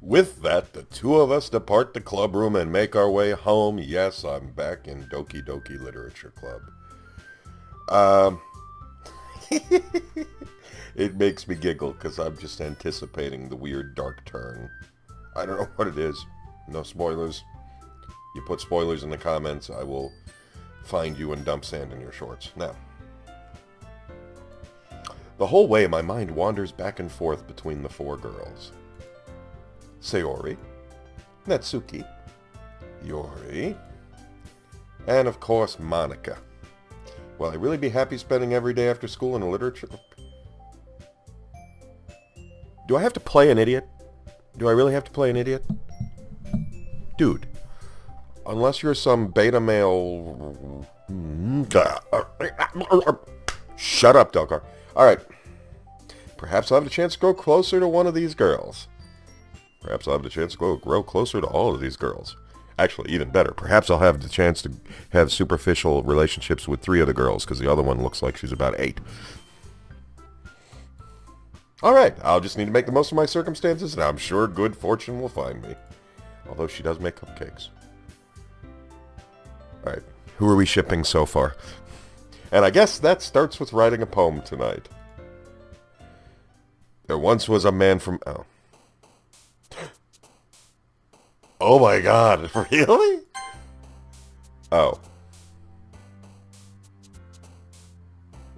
With that, the two of us depart the club room and make our way home. Yes, I'm back in Doki Doki Literature Club. Um, it makes me giggle because I'm just anticipating the weird dark turn. I don't know what it is. No spoilers. You put spoilers in the comments, I will find you and dump sand in your shorts. Now, the whole way my mind wanders back and forth between the four girls. Sayori, Natsuki, Yuri, and of course Monika. Will I really be happy spending every day after school in a literature... Do I have to play an idiot? Do I really have to play an idiot? Dude, unless you're some beta male... Shut up, Delcar. Alright. Perhaps I'll have the chance to grow closer to one of these girls. Perhaps I'll have the chance to grow closer to all of these girls. Actually, even better. Perhaps I'll have the chance to have superficial relationships with 3 of the girls, because the other one looks like she's about 8. Alright, I'll just need to make the most of my circumstances, and I'm sure good fortune will find me. Although she does make cupcakes. Alright, who are we shipping so far? And I guess that starts with writing a poem tonight. There once was a man from... Oh my god, really? Oh.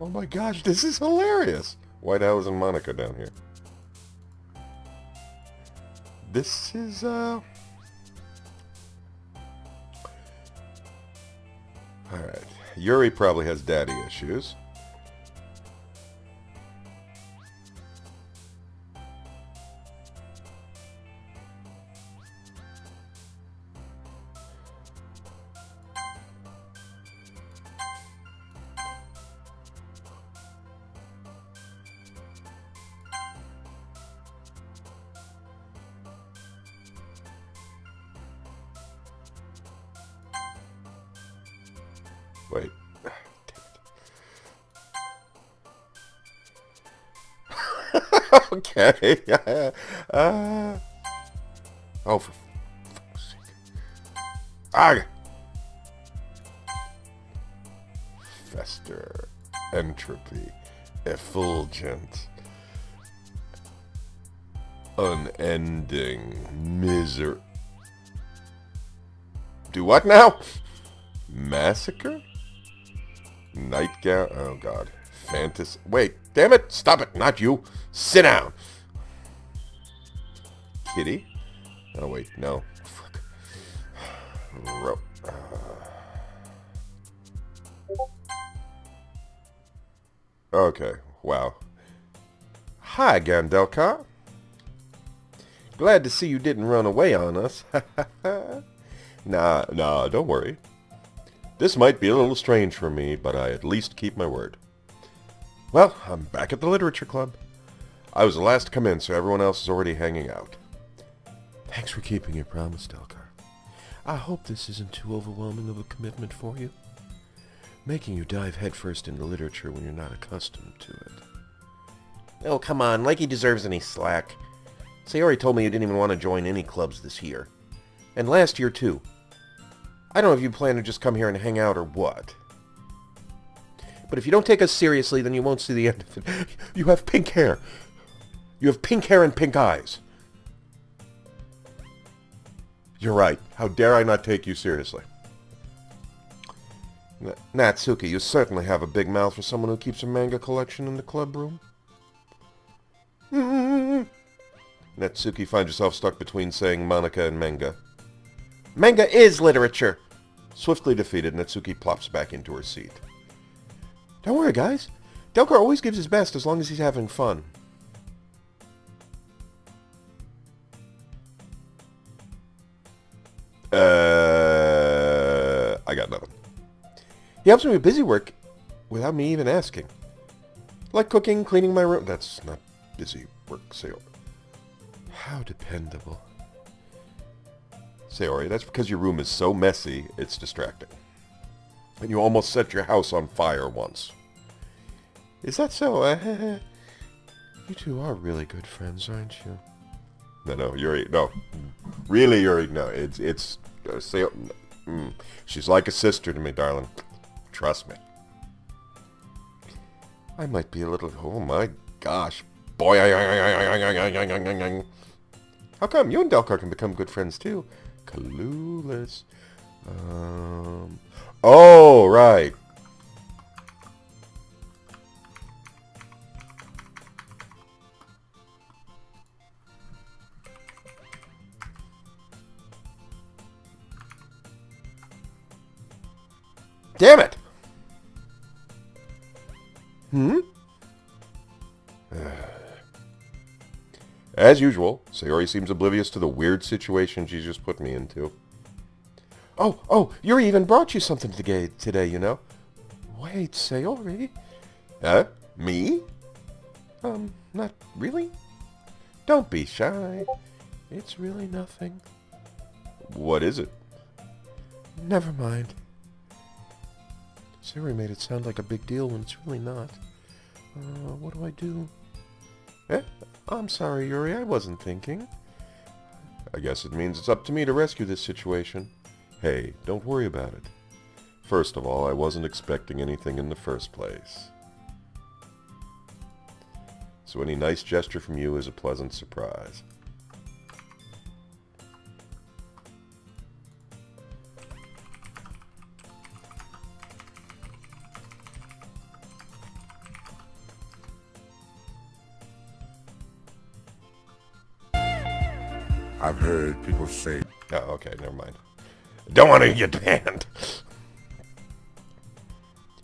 Oh my gosh, this is hilarious. White House and Monika down here. This is, Alright. Yuri probably has daddy issues. Wait. Okay. Oh, for fuck's sake. Ah! Fester. Entropy. Effulgent. Unending. Misery. Do what now? Massacre? Nightgown? Oh, God. Fantasy. Wait, damn it! Stop it! Not you! Sit down! Kitty? Oh, wait, no. Fuck. Okay, wow. Hi, Gandelka. Glad to see you didn't run away on us. Nah, don't worry. This might be a little strange for me, but I at least keep my word. Well, I'm back at the Literature Club. I was the last to come in, so everyone else is already hanging out. Thanks for keeping your promise, Delcar. I hope this isn't too overwhelming of a commitment for you. Making you dive headfirst into literature when you're not accustomed to it. Oh, come on, like he deserves any slack. Sayori told me you didn't even want to join any clubs this year. And last year, too. I don't know if you plan to just come here and hang out or what. But if you don't take us seriously, then you won't see the end of it. You have pink hair. You have pink hair and pink eyes. You're right. How dare I not take you seriously? Natsuki, you certainly have a big mouth for someone who keeps a manga collection in the club room. Natsuki finds herself stuck between saying Monika and manga. Manga is literature! Swiftly defeated, Natsuki plops back into her seat. Don't worry, guys. Delcar always gives his best as long as he's having fun. I got nothing. He helps me with busy work without me even asking. Like cooking, cleaning my room. That's not busy work, Sayori. How dependable. Sayori, that's because your room is so messy, it's distracting. And you almost set your house on fire once. Is that so? You two are really good friends, aren't you? No, Yuri, no. Really, Yuri, no. It's say, she's like a sister to me, darling. Trust me. I might be a little, oh my gosh. Boy, how come you and Delcar can become good friends too? Clueless. Oh, right. Damn it! Hmm? As usual, Sayori seems oblivious to the weird situation she's just put me into. Oh, Yuri even brought you something today, you know. Wait, Sayori? Huh? Me? Not really? Don't be shy. It's really nothing. What is it? Never mind. Sayori made it sound like a big deal when it's really not. What do I do? I'm sorry, Yuri, I wasn't thinking. I guess it means it's up to me to rescue this situation. Hey, don't worry about it. First of all, I wasn't expecting anything in the first place. So any nice gesture from you is a pleasant surprise. I've heard people say, Oh, okay, never mind. Don't want to get banned.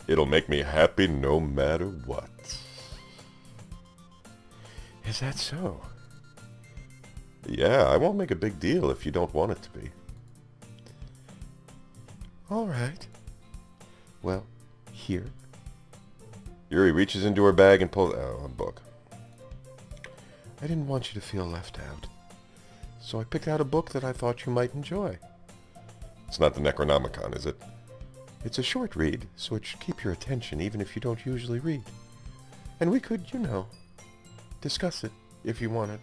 It'll make me happy no matter what. Is that so? Yeah, I won't make a big deal if you don't want it to be. All right. Well, here. Yuri reaches into her bag and pulls out a book. I didn't want you to feel left out, so I picked out a book that I thought you might enjoy. It's not the Necronomicon, is it? It's a short read, so it should keep your attention even if you don't usually read. And we could, discuss it if you wanted.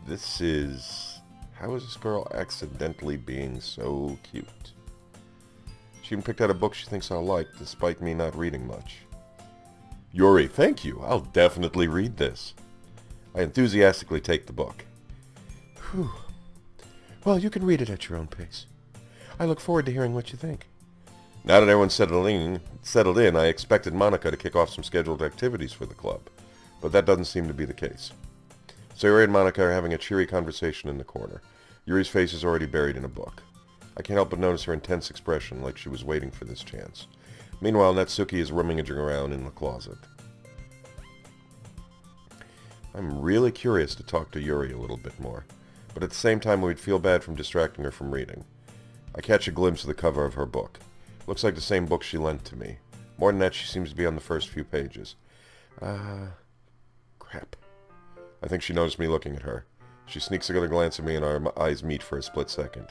This is... How is this girl accidentally being so cute? She even picked out a book she thinks I'll like, despite me not reading much. Yuri, thank you. I'll definitely read this. I enthusiastically take the book. Whew. Well, you can read it at your own pace. I look forward to hearing what you think. Now that everyone's settled in, I expected Monica to kick off some scheduled activities for the club, but that doesn't seem to be the case. Sayori and Monica are having a cheery conversation in the corner. Yuri's face is already buried in a book. I can't help but notice her intense expression, like she was waiting for this chance. Meanwhile, Natsuki is rummaging around in the closet. I'm really curious to talk to Yuri a little bit more, but at the same time we'd feel bad from distracting her from reading. I catch a glimpse of the cover of her book. Looks like the same book she lent to me. More than that, she seems to be on the first few pages. Crap. I think she noticed me looking at her. She sneaks another glance at me and our eyes meet for a split second.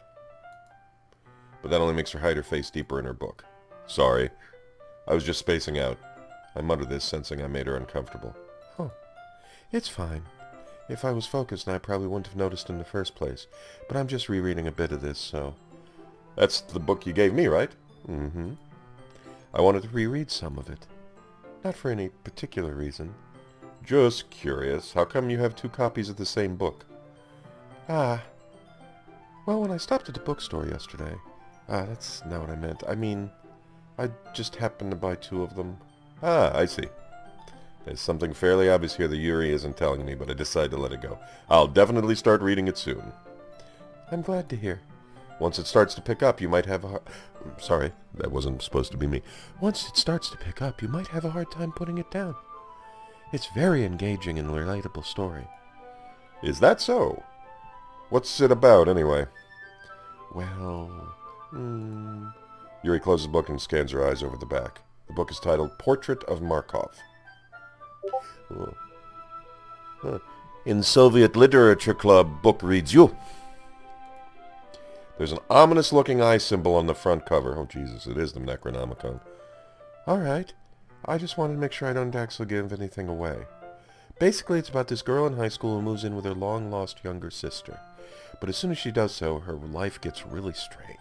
But that only makes her hide her face deeper in her book. Sorry. I was just spacing out. I muttered this, sensing I made her uncomfortable. Oh, it's fine. If I was focused, I probably wouldn't have noticed in the first place. But I'm just rereading a bit of this, so... That's the book you gave me, right? Mm-hmm. I wanted to reread some of it. Not for any particular reason. Just curious. How come you have two copies of the same book? Well, when I stopped at the bookstore yesterday... that's not what I meant. I mean, I just happened to buy two of them. I see. There's something fairly obvious here that Yuri isn't telling me, but I decided to let it go. I'll definitely start reading it soon. I'm glad to hear. Once it starts to pick up, you might have a hard... Sorry, that wasn't supposed to be me. Once it starts to pick up, you might have a hard time putting it down. It's very engaging and relatable story. Is that so? What's it about, anyway? Well... Yuri closes the book and scans her eyes over the back. The book is titled Portrait of Markov. In Soviet Literature Club, book reads you. There's an ominous-looking eye symbol on the front cover. Oh, Jesus, it is the Necronomicon. All right. I just wanted to make sure I don't actually give anything away. Basically, it's about this girl in high school who moves in with her long-lost younger sister. But as soon as she does so, her life gets really strange.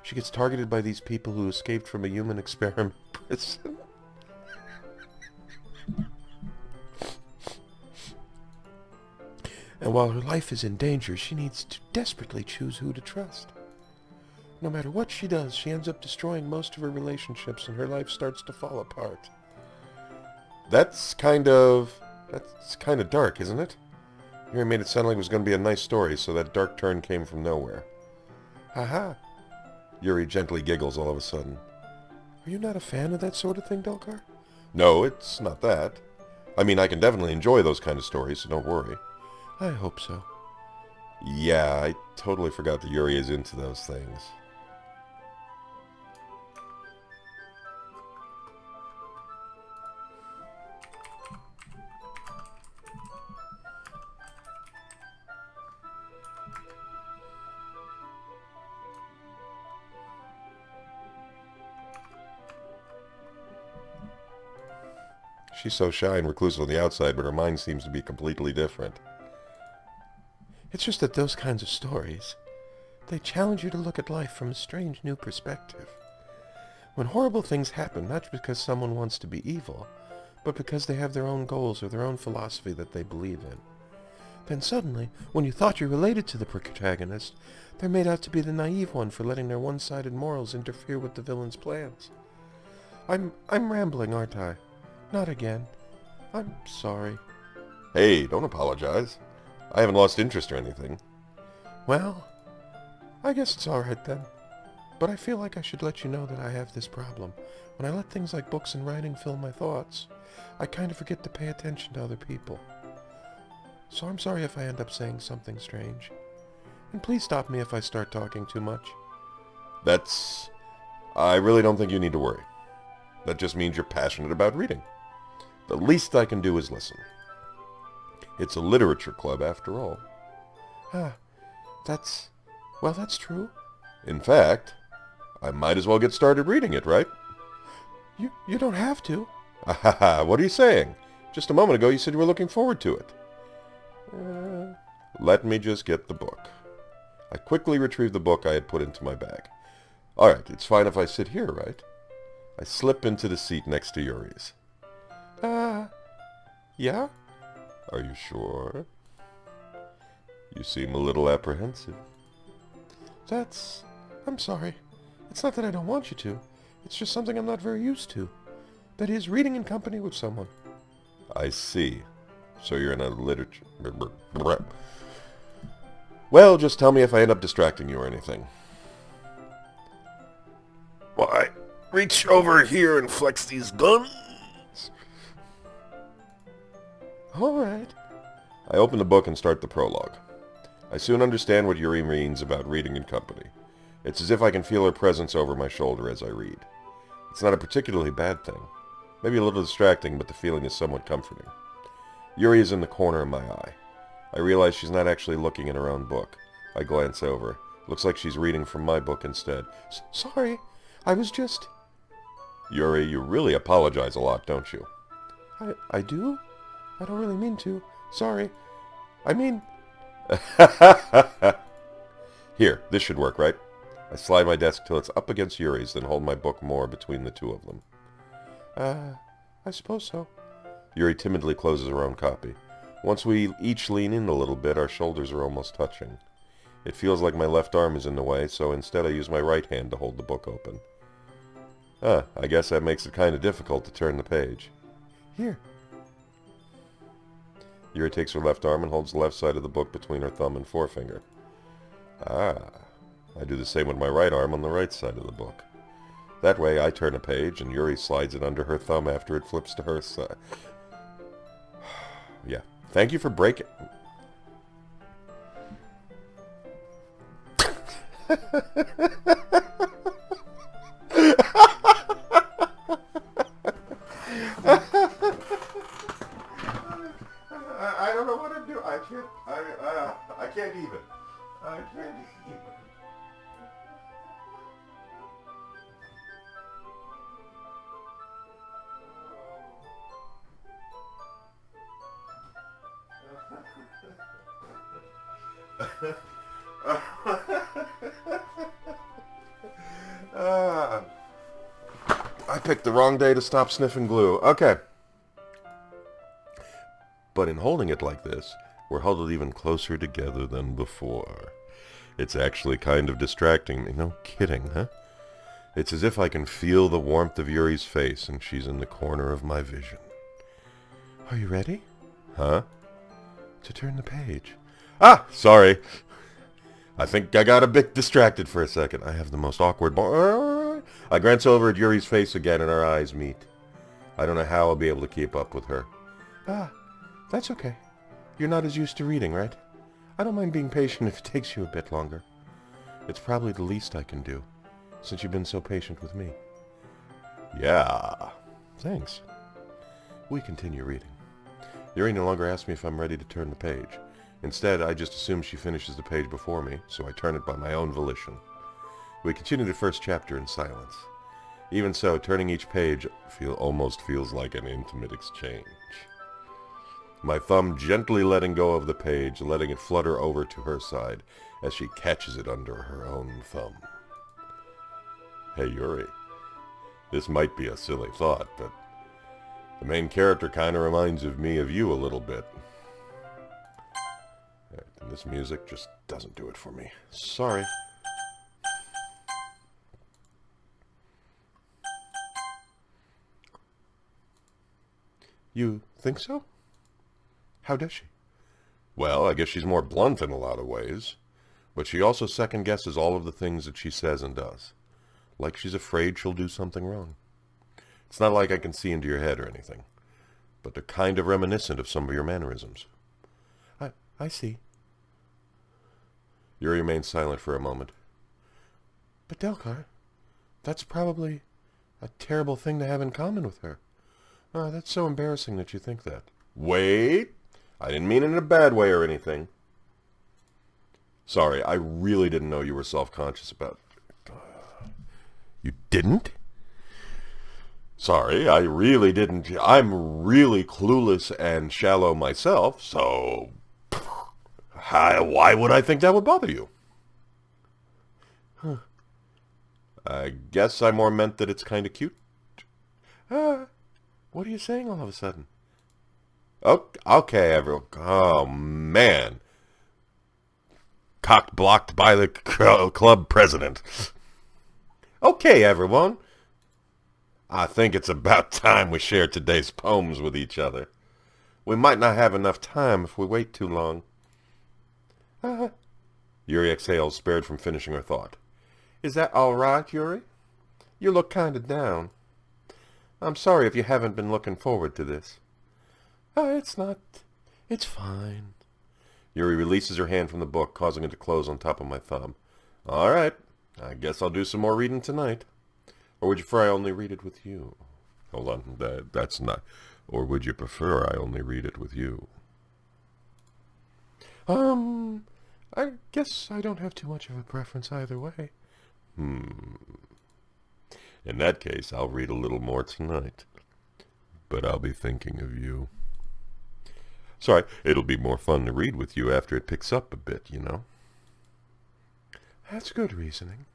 She gets targeted by these people who escaped from a human experiment prison. And while her life is in danger, she needs to desperately choose who to trust. No matter what she does, she ends up destroying most of her relationships and her life starts to fall apart. That's kind of dark, isn't it? Yuri made it sound like it was going to be a nice story, so that dark turn came from nowhere. Haha. Yuri gently giggles all of a sudden. Are you not a fan of that sort of thing, Delcar? No, it's not that. I mean, I can definitely enjoy those kind of stories, so don't worry. I hope so. Yeah, I totally forgot that Yuri is into those things. She's so shy and reclusive on the outside, but her mind seems to be completely different. It's just that those kinds of stories, they challenge you to look at life from a strange new perspective. When horrible things happen, not because someone wants to be evil, but because they have their own goals or their own philosophy that they believe in. Then suddenly, when you thought you related to the protagonist, they're made out to be the naive one for letting their one-sided morals interfere with the villain's plans. I'm rambling, aren't I? Not again. I'm sorry. Hey, don't apologize. I haven't lost interest or anything. Well, I guess it's alright then. But I feel like I should let you know that I have this problem. When I let things like books and writing fill my thoughts, I kind of forget to pay attention to other people. So I'm sorry if I end up saying something strange. And please stop me if I start talking too much. I really don't think you need to worry. That just means you're passionate about reading. The least I can do is listen. It's a literature club, after all. That's true. In fact, I might as well get started reading it, right? You don't have to. What are you saying? Just a moment ago you said you were looking forward to it. Let me just get the book. I quickly retrieved the book I had put into my bag. All right, it's fine if I sit here, right? I slip into the seat next to Yuri's. Yeah? Are you sure? You seem a little apprehensive. I'm sorry. It's not that I don't want you to. It's just something I'm not very used to. That is, reading in company with someone. I see. So you're in a literature... Well, just tell me if I end up distracting you or anything. Why, reach over here and flex these guns. All right. I open the book and start the prologue. I soon understand what Yuri means about reading in company. It's as if I can feel her presence over my shoulder as I read. It's not a particularly bad thing. Maybe a little distracting, but the feeling is somewhat comforting. Yuri is in the corner of my eye. I realize she's not actually looking at her own book. I glance over. Looks like she's reading from my book instead. Sorry, I was just... Yuri, you really apologize a lot, don't you? I do? I don't really mean to. Sorry. I mean... Here, this should work, right? I slide my desk till it's up against Yuri's, then hold my book more between the two of them. I suppose so. Yuri timidly closes her own copy. Once we each lean in a little bit, our shoulders are almost touching. It feels like my left arm is in the way, so instead I use my right hand to hold the book open. I guess that makes it kind of difficult to turn the page. Here. Yuri takes her left arm and holds the left side of the book between her thumb and forefinger. I do the same with my right arm on the right side of the book. That way I turn a page and Yuri slides it under her thumb after it flips to her side. Yeah. Thank you for breaking... I don't know what I'm doing. I can't even. I can't even. I picked the wrong day to stop sniffing glue. Okay. But in holding it like this, we're huddled even closer together than before. It's actually kind of distracting me. No kidding, huh? It's as if I can feel the warmth of Yuri's face and she's in the corner of my vision. Are you ready? Huh? To turn the page. Ah! Sorry. I think I got a bit distracted for a second. I have the most awkward... I glance over at Yuri's face again and our eyes meet. I don't know how I'll be able to keep up with her. Ah, that's okay. You're not as used to reading, right? I don't mind being patient if it takes you a bit longer. It's probably the least I can do, since you've been so patient with me. Yeah, thanks. We continue reading. Yuri no longer asks me if I'm ready to turn the page. Instead, I just assume she finishes the page before me, so I turn it by my own volition. We continue the first chapter in silence. Even so, turning each page almost feels like an intimate exchange. My thumb gently letting go of the page, letting it flutter over to her side as she catches it under her own thumb. Hey, Yuri. This might be a silly thought, but the main character kind of reminds me of you a little bit. And this music just doesn't do it for me. Sorry. You think so? How does she? Well, I guess she's more blunt in a lot of ways, but she also second-guesses all of the things that she says and does. Like she's afraid she'll do something wrong. It's not like I can see into your head or anything, but they're kind of reminiscent of some of your mannerisms. I see. Yuri remains silent for a moment. But Delcar, that's probably a terrible thing to have in common with her. Oh, that's so embarrassing that you think that. Wait! I didn't mean it in a bad way or anything. Sorry, I really didn't know you were self-conscious about it. You didn't? Sorry, I really didn't. I'm really clueless and shallow myself, so... why would I think that would bother you? Huh. I guess I more meant that it's kind of cute. What are you saying all of a sudden? Okay, everyone. Oh, man. Cock blocked by the club president. Okay, everyone. I think it's about time we share today's poems with each other. We might not have enough time if we wait too long. Yuri exhales, spared from finishing her thought. Is that all right, Yuri? You look kind of down. I'm sorry if you haven't been looking forward to this. It's not. It's fine. Yuri releases her hand from the book, causing it to close on top of my thumb. All right. I guess I'll do some more reading tonight. Or would you prefer I only read it with you? Hold on. That's not... Or would you prefer I only read it with you? I guess I don't have too much of a preference either way. In that case, I'll read a little more tonight. But I'll be thinking of you. Sorry, it'll be more fun to read with you after it picks up a bit, you know? That's good reasoning.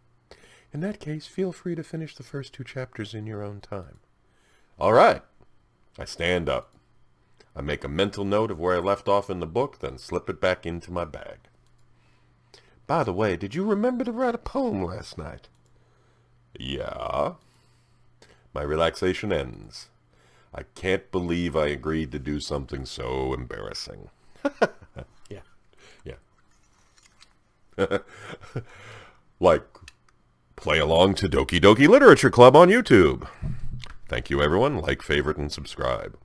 In that case, feel free to finish the first 2 chapters in your own time. All right. I stand up. I make a mental note of where I left off in the book, then slip it back into my bag. By the way, did you remember to write a poem last night? Yeah. My relaxation ends. I can't believe I agreed to do something so embarrassing. Yeah. Like, play along to Doki Doki Literature Club on YouTube. Thank you, everyone. Like, favorite, and subscribe.